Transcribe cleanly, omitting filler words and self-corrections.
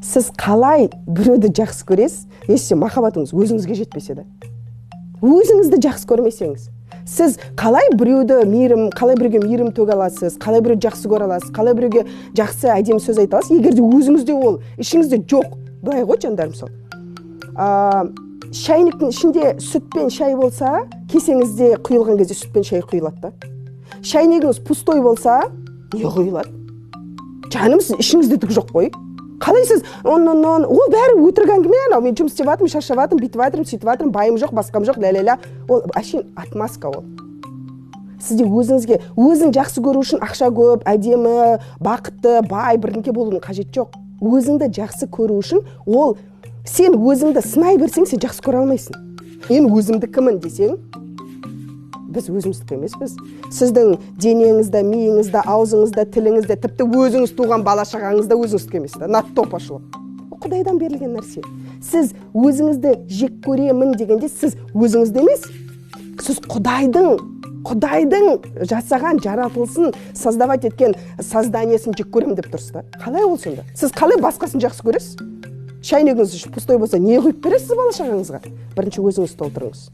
сіз қалай біреуді жақсы көресіз, если махаббатыңыз өзіңізге жетпесе де. Өзіңізді жақсы көрмесеңіз, сіз қалай біреуді қалай біреуге мейірім төге аласыз, қалай біреуді жақсы көре аласыз, қалай біреуге жақсы әдемі сөз айта аласыз, егер де өзіңізде ол ішіңізде жоқ. Былай ғой жандарым, сол. Шайнектің ішінде сүт пен шай болса, кесеңізде құйылған кезде сүт пен шай құйылады. Шайнегіңіз пустой болса, не құйылады? Жаным, сіз ішіңізде түк жоқ қой. Қалай сіз, ол бәрі өтірік әңгіме, мен жұмыс істеп жатырмын, шаршап жатырмын, бүйтіп жатырмын, сөйтіп жатырмын, байым жоқ, басқам жоқ, ля-ля-ля. Ол әшейін отмазка ол. Сізде өзіңізге, өзің жақсы көру үшін ақша көп, әдемі, бақытты, бай, бірдеңке болудың қажет жоқ. Өзіңді жақсы көру үшін ол сен өзіңді сынай берсең, сен жақсы көре алмайсың. Мен өзімдікімін десең, біз өзіміздікі емеспіз. Сіздің денеңізді, миыңызды, аузыңызды, тіліңізді, тіпті өзіңіз туған бала шағаңызды өзіңіздікі емес. Натто пошылып. Құдайдан берілген нәрсе. Сіз өзіңізді жек көремін дегенде, сіз өзіңізді емес, сіз Құдайдың жасаған, жаратылысын, создавать еткен созданиесін жек көремін деп тұрсыз. Қалай ол сонда? Сіз қалай басқасын жақсы көресіз? Шайнегіңіз пустой болса, не құйып бересіз бала шағаңызға? Бірінші өзіңіз толтырыңыз.